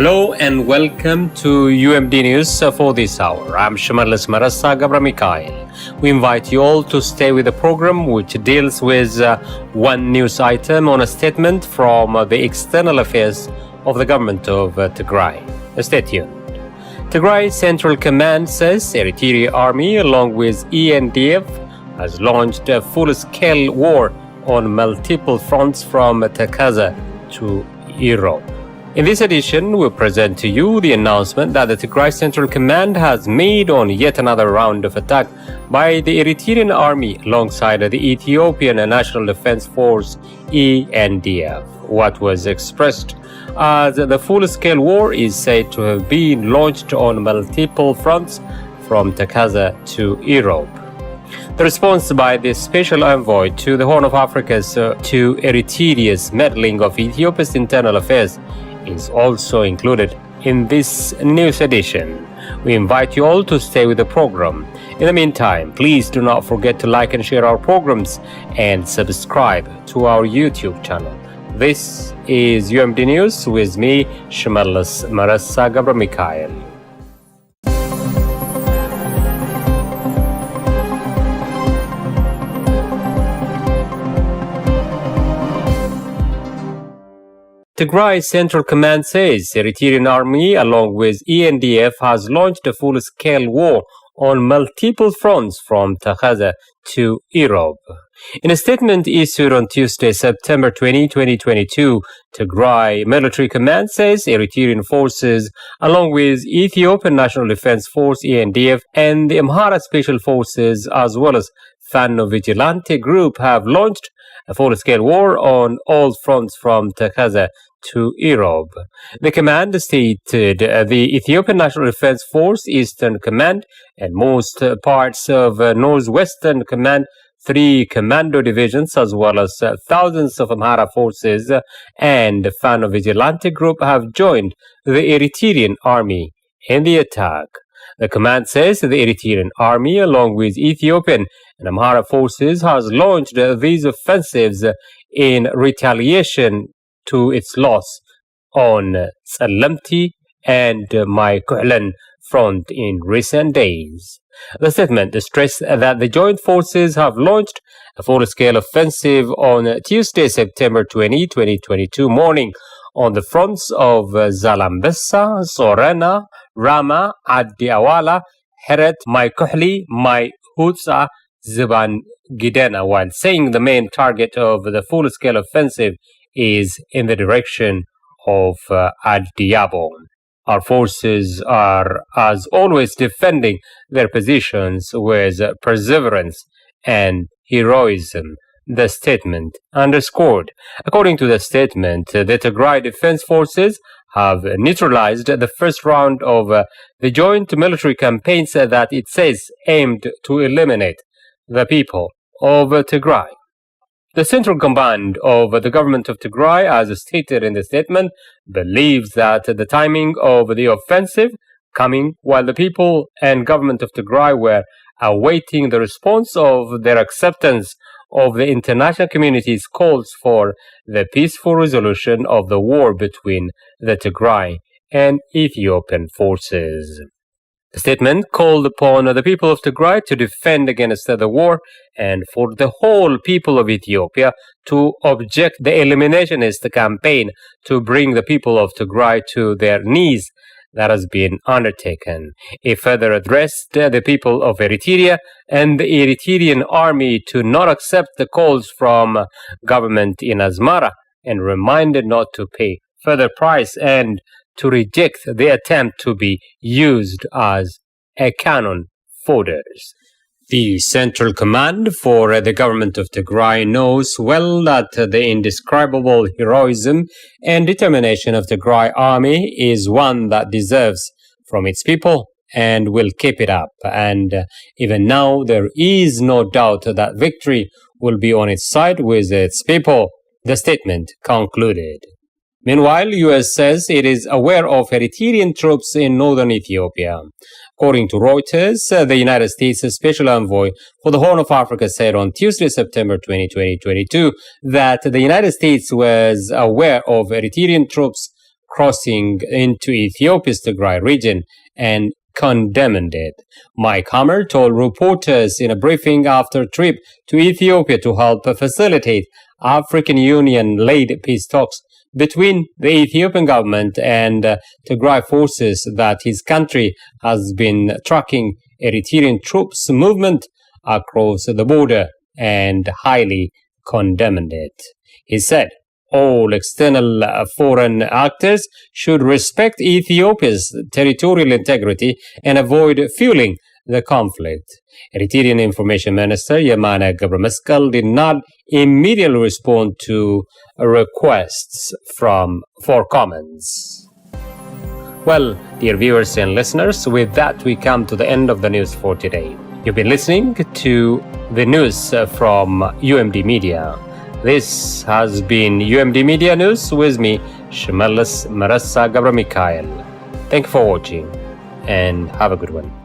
Hello and welcome to UMD News for this hour. I'm Shamarlis Marasa Gabra Mikhail. We invite you all to stay with the program, which deals with one news item on a statement from the External Affairs of the government of Tigray. Stay tuned. Tigray Central Command says Eritrea Army, along with ENDF, has launched a full-scale war on multiple fronts from Tekeze to Irob. In this edition, we present to you the announcement that the Tigray Central Command has made on yet another round of attack by the Eritrean Army alongside the Ethiopian National Defense Force ENDF. What was expressed as the full-scale war is said to have been launched on multiple fronts from Tekeze to Irob. The response by the special envoy to the Horn of Africa to Eritrea's meddling of Ethiopia's internal affairs is also included in this news edition. We invite you all to stay with the program. In the meantime, please do not forget to like and share our programs and subscribe to our YouTube channel. This is UMD News with me, Shamarlis Marasa Gabra Mikhail. Tigray Central Command says the Eritrean Army, along with ENDF, has launched a full-scale war on multiple fronts from Tekeze to Irob. In a statement issued on Tuesday, September 20, 2022, Tigray Military Command says Eritrean forces, along with Ethiopian National Defense Force ENDF and the Amhara Special Forces, as well as Fano Vigilante Group, have launched a full-scale war on all fronts from Tekeze to Irob. The command stated the Ethiopian National Defense Force, Eastern Command, and most parts of Northwestern Command, 3 commando divisions, as well as thousands of Amhara forces and Fano Vigilante Group have joined the Eritrean Army in the attack. The command says the Eritrean Army, along with Ethiopian and Amhara forces, has launched these offensives in retaliation to its loss on Tsalamti and Maikuhlan front in recent days. The statement stressed that the joint forces have launched a full-scale offensive on Tuesday, September 20, 2022 morning on the fronts of Zalambessa, Sorena, Rama, Adi Awala, Heret, Maikuhli, Maihutsa, Ziban Gidena, while saying the main target of the full-scale offensive is in the direction of Ad-Diabo. Our forces are, as always, defending their positions with perseverance and heroism, the statement underscored. According to the statement, the Tigray Defense Forces have neutralized the first round of the joint military campaigns that it says aimed to eliminate the people of Tigray. The Central Command of the government of Tigray, as stated in the statement, believes that the timing of the offensive coming while the people and government of Tigray were awaiting the response of their acceptance of the international community's calls for the peaceful resolution of the war between the Tigray and Ethiopian forces. The statement called upon the people of Tigray to defend against the war and for the whole people of Ethiopia to object the eliminationist campaign to bring the people of Tigray to their knees that has been undertaken. It further addressed the people of Eritrea and the Eritrean army to not accept the calls from government in Asmara and reminded not to pay further price and to reject the attempt to be used as a cannon fodder. The Central Command for the government of Tigray knows well that the indescribable heroism and determination of the Tigray army is one that deserves from its people and will keep it up. And even now, there is no doubt that victory will be on its side with its people, the statement concluded. Meanwhile, U.S. says it is aware of Eritrean troops in northern Ethiopia. According to Reuters, the United States Special Envoy for the Horn of Africa said on Tuesday, September 20, 2022, that the United States was aware of Eritrean troops crossing into Ethiopia's Tigray region and condemned it. Mike Hammer told reporters in a briefing after a trip to Ethiopia to help facilitate African Union-led peace talks between the Ethiopian government and Tigray forces that his country has been tracking Eritrean troops' movement across the border and highly condemned it. He said, all external foreign actors should respect Ethiopia's territorial integrity and avoid fueling the conflict. Eritrean Information Minister Yemane ገብረመስቀል did not immediately respond to requests for comments. Well, dear viewers and listeners, with that we come to the end of the news for today. You've been listening to the news from UMD Media. This has been UMD Media News with me, Shimelis Marassa Gabra Mikhail. Thank you for watching and have a good one.